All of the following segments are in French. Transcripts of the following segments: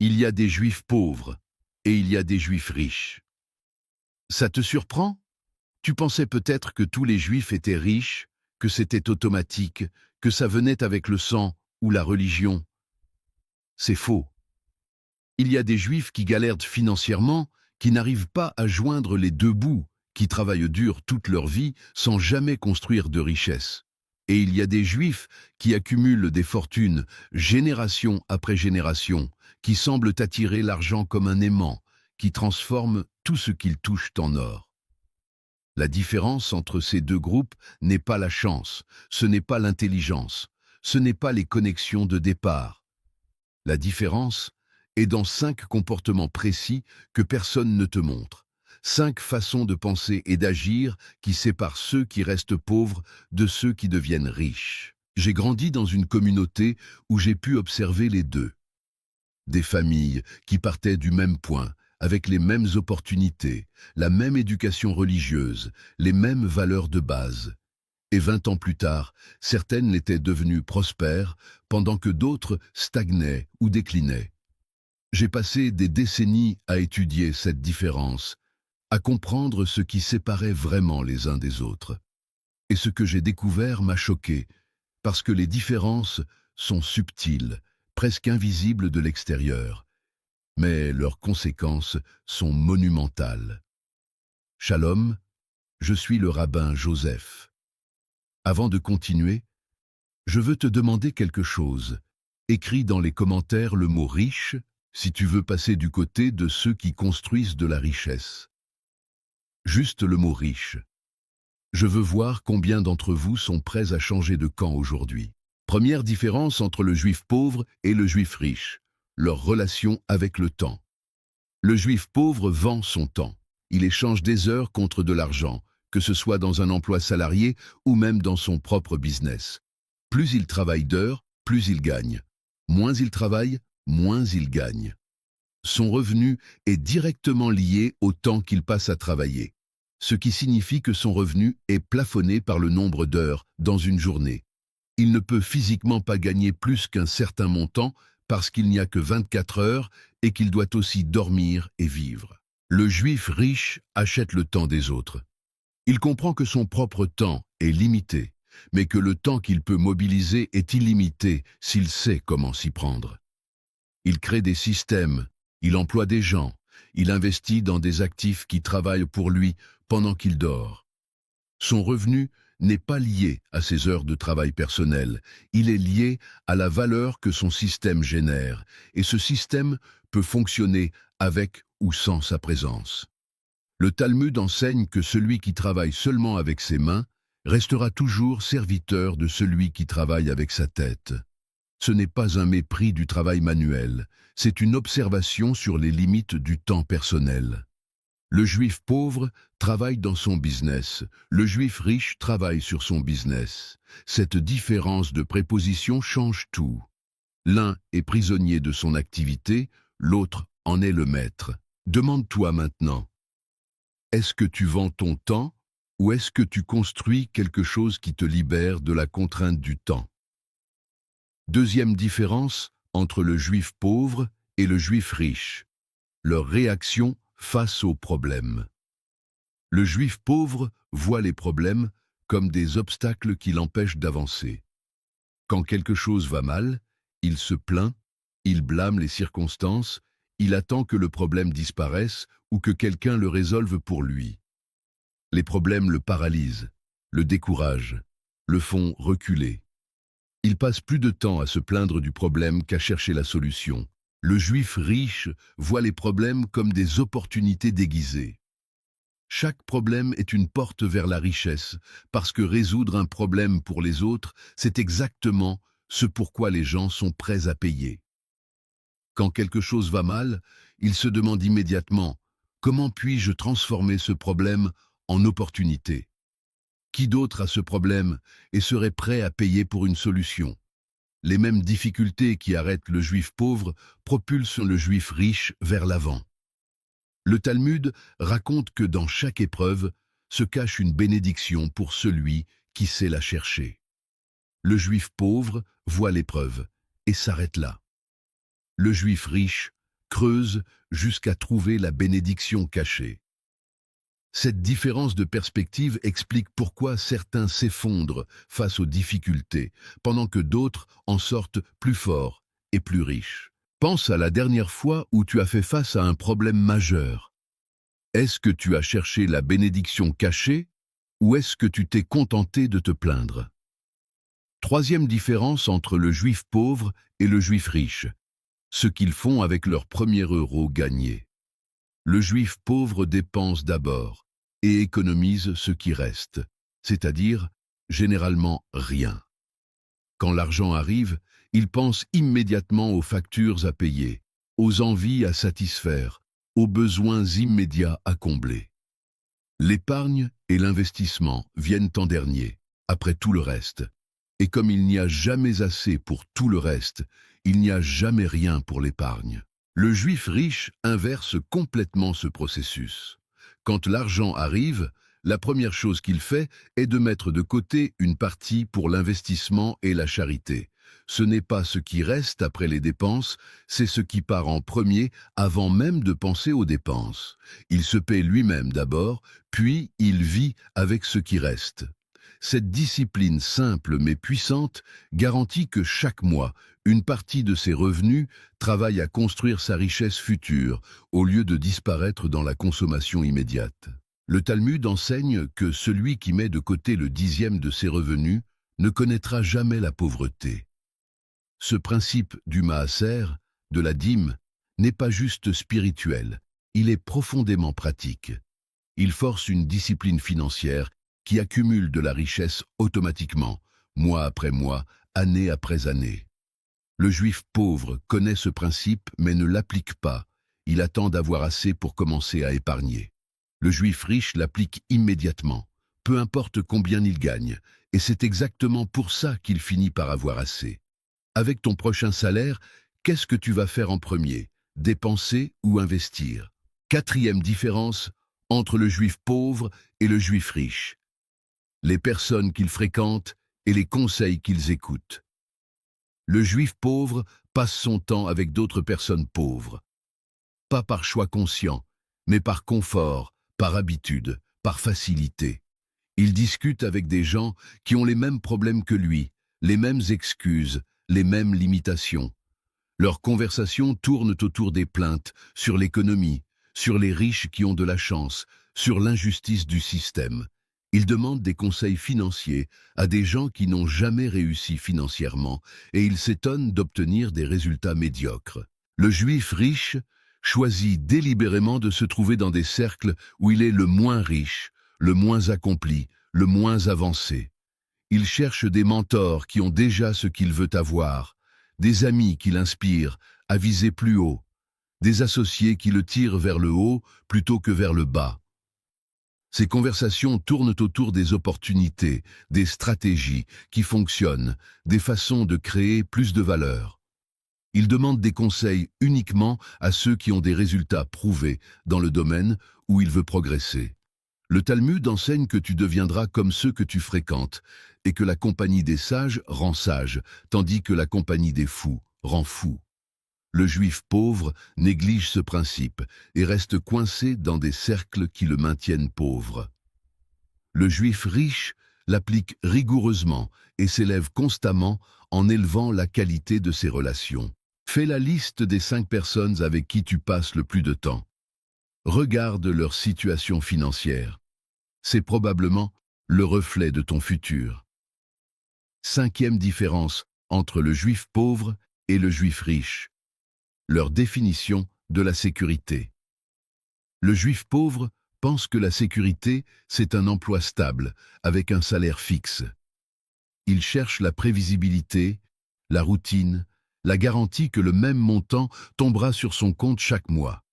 Il y a des juifs pauvres et il y a des juifs riches. Ça te surprend? Tu pensais peut-être que tous les juifs étaient riches, que c'était automatique, que ça venait avec le sang ou la religion. C'est faux. Il y a des juifs qui galèrent financièrement, qui n'arrivent pas à joindre les deux bouts, qui travaillent dur toute leur vie sans jamais construire de richesse. Et il y a des juifs qui accumulent des fortunes, génération après génération, qui semblent attirer l'argent comme un aimant, qui transforment tout ce qu'ils touchent en or. La différence entre ces deux groupes n'est pas la chance, ce n'est pas l'intelligence, ce n'est pas les connexions de départ. La différence est dans 5 comportements précis que personne ne te montre. 5 façons de penser et d'agir qui séparent ceux qui restent pauvres de ceux qui deviennent riches. J'ai grandi dans une communauté où j'ai pu observer les deux. Des familles qui partaient du même point, avec les mêmes opportunités, la même éducation religieuse, les mêmes valeurs de base. Et 20 ans plus tard, certaines étaient devenues prospères, pendant que d'autres stagnaient ou déclinaient. J'ai passé des décennies à étudier cette différence, à comprendre ce qui séparait vraiment les uns des autres. Et ce que j'ai découvert m'a choqué, parce que les différences sont subtiles, presque invisibles de l'extérieur, mais leurs conséquences sont monumentales. Shalom, je suis le rabbin Joseph. Avant de continuer, je veux te demander quelque chose. Écris dans les commentaires le mot « riche » si tu veux passer du côté de ceux qui construisent de la richesse. Juste le mot « riche ». Je veux voir combien d'entre vous sont prêts à changer de camp aujourd'hui. Première différence entre le juif pauvre et le juif riche, leur relation avec le temps. Le juif pauvre vend son temps. Il échange des heures contre de l'argent, que ce soit dans un emploi salarié ou même dans son propre business. Plus il travaille d'heures, plus il gagne. Moins il travaille, moins il gagne. Son revenu est directement lié au temps qu'il passe à travailler, ce qui signifie que son revenu est plafonné par le nombre d'heures dans une journée. Il ne peut physiquement pas gagner plus qu'un certain montant parce qu'il n'y a que 24 heures et qu'il doit aussi dormir et vivre. Le juif riche achète le temps des autres. Il comprend que son propre temps est limité, mais que le temps qu'il peut mobiliser est illimité s'il sait comment s'y prendre. Il crée des systèmes, il emploie des gens, il investit dans des actifs qui travaillent pour lui pendant qu'il dort. Son revenu n'est pas lié à ses heures de travail personnel, il est lié à la valeur que son système génère, et ce système peut fonctionner avec ou sans sa présence. Le Talmud enseigne que celui qui travaille seulement avec ses mains restera toujours serviteur de celui qui travaille avec sa tête. Ce n'est pas un mépris du travail manuel, c'est une observation sur les limites du temps personnel. Le juif pauvre travaille dans son business, le juif riche travaille sur son business. Cette différence de préposition change tout. L'un est prisonnier de son activité, l'autre en est le maître. Demande-toi maintenant, est-ce que tu vends ton temps ou est-ce que tu construis quelque chose qui te libère de la contrainte du temps? Deuxième différence entre le juif pauvre et le juif riche, leur réaction face aux problèmes. Le juif pauvre voit les problèmes comme des obstacles qui l'empêchent d'avancer. Quand quelque chose va mal, il se plaint, il blâme les circonstances, il attend que le problème disparaisse ou que quelqu'un le résolve pour lui. Les problèmes le paralysent, le découragent, le font reculer. Il passe plus de temps à se plaindre du problème qu'à chercher la solution. Le juif riche voit les problèmes comme des opportunités déguisées. Chaque problème est une porte vers la richesse, parce que résoudre un problème pour les autres, c'est exactement ce pourquoi les gens sont prêts à payer. Quand quelque chose va mal, il se demande immédiatement « Comment puis-je transformer ce problème en opportunité ?» Qui d'autre a ce problème et serait prêt à payer pour une solution? Les mêmes difficultés qui arrêtent le juif pauvre propulsent le juif riche vers l'avant. Le Talmud raconte que dans chaque épreuve se cache une bénédiction pour celui qui sait la chercher. Le juif pauvre voit l'épreuve et s'arrête là. Le juif riche creusent jusqu'à trouver la bénédiction cachée. Cette différence de perspective explique pourquoi certains s'effondrent face aux difficultés, pendant que d'autres en sortent plus forts et plus riches. Pense à la dernière fois où tu as fait face à un problème majeur. Est-ce que tu as cherché la bénédiction cachée ou est-ce que tu t'es contenté de te plaindre? Troisième différence entre le juif pauvre et le juif riche. Ce qu'ils font avec leur premier euro gagné. Le juif pauvre dépense d'abord et économise ce qui reste, c'est-à-dire généralement rien. Quand l'argent arrive, il pense immédiatement aux factures à payer, aux envies à satisfaire, aux besoins immédiats à combler. L'épargne et l'investissement viennent en dernier, après tout le reste. Et comme il n'y a jamais assez pour tout le reste, il n'y a jamais rien pour l'épargne. Le juif riche inverse complètement ce processus. Quand l'argent arrive, la première chose qu'il fait est de mettre de côté une partie pour l'investissement et la charité. Ce n'est pas ce qui reste après les dépenses, c'est ce qui part en premier avant même de penser aux dépenses. Il se paie lui-même d'abord, puis il vit avec ce qui reste. Cette discipline simple mais puissante garantit que chaque mois, une partie de ses revenus travaille à construire sa richesse future, au lieu de disparaître dans la consommation immédiate. Le Talmud enseigne que celui qui met de côté le 10e de ses revenus ne connaîtra jamais la pauvreté. Ce principe du maaser, de la dîme, n'est pas juste spirituel, il est profondément pratique. Il force une discipline financière qui accumule de la richesse automatiquement, mois après mois, année après année. Le juif pauvre connaît ce principe mais ne l'applique pas. Il attend d'avoir assez pour commencer à épargner. Le juif riche l'applique immédiatement, peu importe combien il gagne, et c'est exactement pour ça qu'il finit par avoir assez. Avec ton prochain salaire, qu'est-ce que tu vas faire en premier? Dépenser ou investir? Quatrième différence entre le juif pauvre et le juif riche. Les personnes qu'ils fréquentent et les conseils qu'ils écoutent. Le juif pauvre passe son temps avec d'autres personnes pauvres. Pas par choix conscient, mais par confort, par habitude, par facilité. Il discute avec des gens qui ont les mêmes problèmes que lui, les mêmes excuses, les mêmes limitations. Leurs conversations tournent autour des plaintes, sur l'économie, sur les riches qui ont de la chance, sur l'injustice du système. Ils demandent des conseils financiers à des gens qui n'ont jamais réussi financièrement et ils s'étonnent d'obtenir des résultats médiocres. Le juif riche choisit délibérément de se trouver dans des cercles où il est le moins riche, le moins accompli, le moins avancé. Il cherche des mentors qui ont déjà ce qu'il veut avoir, des amis qui l'inspirent à viser plus haut, des associés qui le tirent vers le haut plutôt que vers le bas. Ces conversations tournent autour des opportunités, des stratégies qui fonctionnent, des façons de créer plus de valeur. Il demande des conseils uniquement à ceux qui ont des résultats prouvés dans le domaine où il veut progresser. Le Talmud enseigne que tu deviendras comme ceux que tu fréquentes et que la compagnie des sages rend sage, tandis que la compagnie des fous rend fou. Le juif pauvre néglige ce principe et reste coincé dans des cercles qui le maintiennent pauvre. Le juif riche l'applique rigoureusement et s'élève constamment en élevant la qualité de ses relations. Fais la liste des 5 personnes avec qui tu passes le plus de temps. Regarde leur situation financière. C'est probablement le reflet de ton futur. Cinquième différence entre le juif pauvre et le juif riche. Leur définition de la sécurité. Le juif pauvre pense que la sécurité, c'est un emploi stable, avec un salaire fixe. Il cherche la prévisibilité, la routine, la garantie que le même montant tombera sur son compte chaque mois.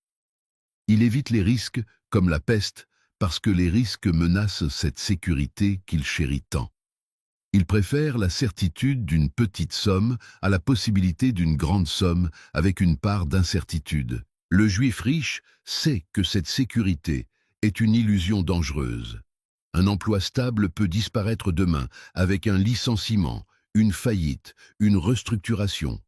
Il évite les risques, comme la peste, parce que les risques menacent cette sécurité qu'il chérit tant. Il préfère la certitude d'une petite somme à la possibilité d'une grande somme avec une part d'incertitude. Le juif riche sait que cette sécurité est une illusion dangereuse. Un emploi stable peut disparaître demain avec un licenciement, une faillite, une restructuration.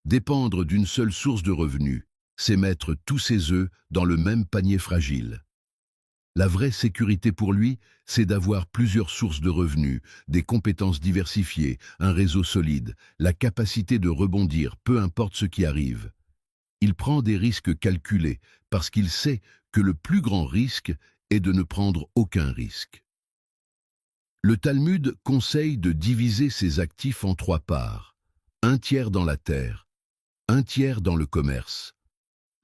Dépendre d'une seule source de revenus, c'est mettre tous ses œufs dans le même panier fragile. La vraie sécurité pour lui, c'est d'avoir plusieurs sources de revenus, des compétences diversifiées, un réseau solide, la capacité de rebondir, peu importe ce qui arrive. Il prend des risques calculés parce qu'il sait que le plus grand risque est de ne prendre aucun risque. Le Talmud conseille de diviser ses actifs en 3 parts. 1/3 dans la terre, 1/3 dans le commerce,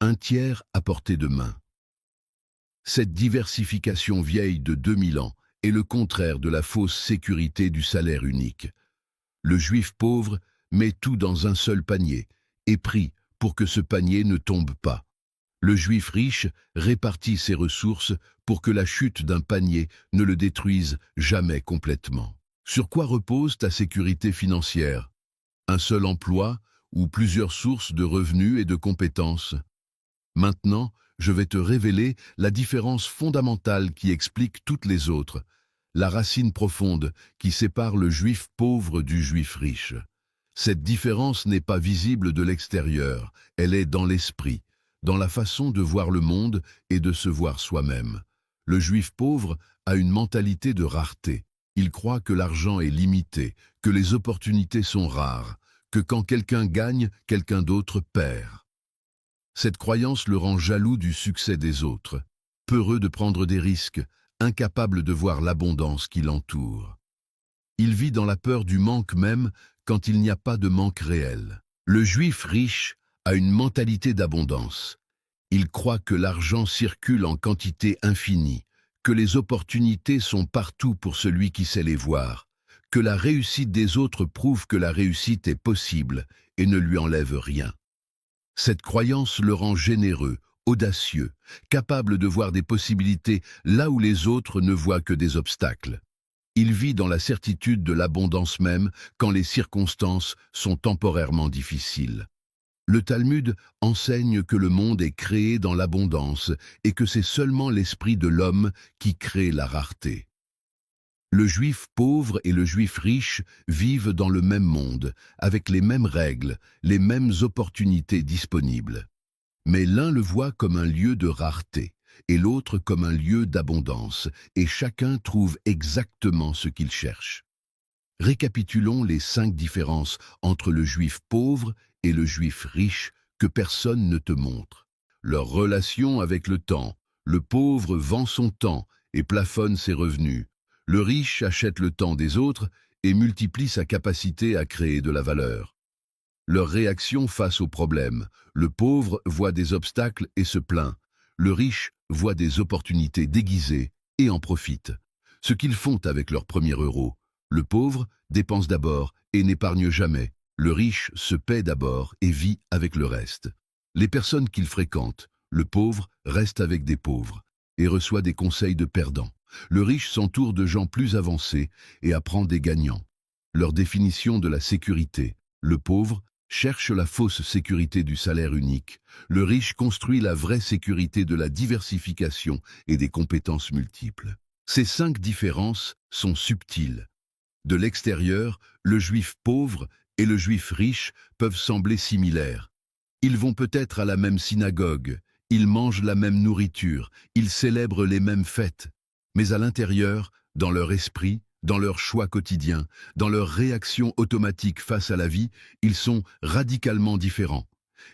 1/3 à portée de main. Cette diversification vieille de 2000 ans est le contraire de la fausse sécurité du salaire unique. Le juif pauvre met tout dans un seul panier et prie pour que ce panier ne tombe pas. Le juif riche répartit ses ressources pour que la chute d'un panier ne le détruise jamais complètement. Sur quoi repose ta sécurité financière? Un seul emploi ou plusieurs sources de revenus et de compétences? Maintenant, je vais te révéler la différence fondamentale qui explique toutes les autres, la racine profonde qui sépare le juif pauvre du juif riche. Cette différence n'est pas visible de l'extérieur, elle est dans l'esprit, dans la façon de voir le monde et de se voir soi-même. Le juif pauvre a une mentalité de rareté. Il croit que l'argent est limité, que les opportunités sont rares, que quand quelqu'un gagne, quelqu'un d'autre perd. Cette croyance le rend jaloux du succès des autres, peureux de prendre des risques, incapable de voir l'abondance qui l'entoure. Il vit dans la peur du manque même quand il n'y a pas de manque réel. Le juif riche a une mentalité d'abondance. Il croit que l'argent circule en quantité infinie, que les opportunités sont partout pour celui qui sait les voir, que la réussite des autres prouve que la réussite est possible et ne lui enlève rien. Cette croyance le rend généreux, audacieux, capable de voir des possibilités là où les autres ne voient que des obstacles. Il vit dans la certitude de l'abondance même quand les circonstances sont temporairement difficiles. Le Talmud enseigne que le monde est créé dans l'abondance et que c'est seulement l'esprit de l'homme qui crée la rareté. Le juif pauvre et le juif riche vivent dans le même monde, avec les mêmes règles, les mêmes opportunités disponibles. Mais l'un le voit comme un lieu de rareté, et l'autre comme un lieu d'abondance, et chacun trouve exactement ce qu'il cherche. Récapitulons les 5 différences entre le juif pauvre et le juif riche que personne ne te montre. Leur relation avec le temps. Le pauvre vend son temps et plafonne ses revenus. Le riche achète le temps des autres et multiplie sa capacité à créer de la valeur. Leur réaction face aux problèmes. Le pauvre voit des obstacles et se plaint. Le riche voit des opportunités déguisées et en profite. Ce qu'ils font avec leur premier euro. Le pauvre dépense d'abord et n'épargne jamais. Le riche se paie d'abord et vit avec le reste. Les personnes qu'il fréquente. Le pauvre reste avec des pauvres et reçoit des conseils de perdants. Le riche s'entoure de gens plus avancés et apprend des gagnants. Leur définition de la sécurité. Le pauvre cherche la fausse sécurité du salaire unique. Le riche construit la vraie sécurité de la diversification et des compétences multiples. Ces 5 différences sont subtiles. De l'extérieur, le juif pauvre et le juif riche peuvent sembler similaires. Ils vont peut-être à la même synagogue, ils mangent la même nourriture, ils célèbrent les mêmes fêtes. Mais à l'intérieur, dans leur esprit, dans leurs choix quotidiens, dans leur réaction automatique face à la vie, ils sont radicalement différents.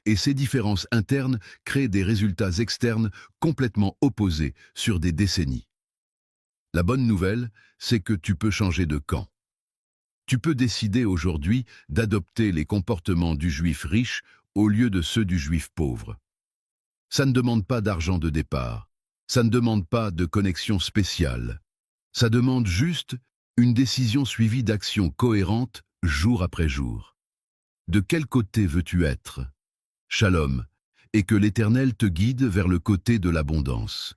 Et ces différences internes créent des résultats externes complètement opposés sur des décennies. La bonne nouvelle, c'est que tu peux changer de camp. Tu peux décider aujourd'hui d'adopter les comportements du juif riche au lieu de ceux du juif pauvre. Ça ne demande pas d'argent de départ. Ça ne demande pas de connexion spéciale. Ça demande juste une décision suivie d'actions cohérentes jour après jour. De quel côté veux-tu être? Shalom, et que l'Éternel te guide vers le côté de l'abondance.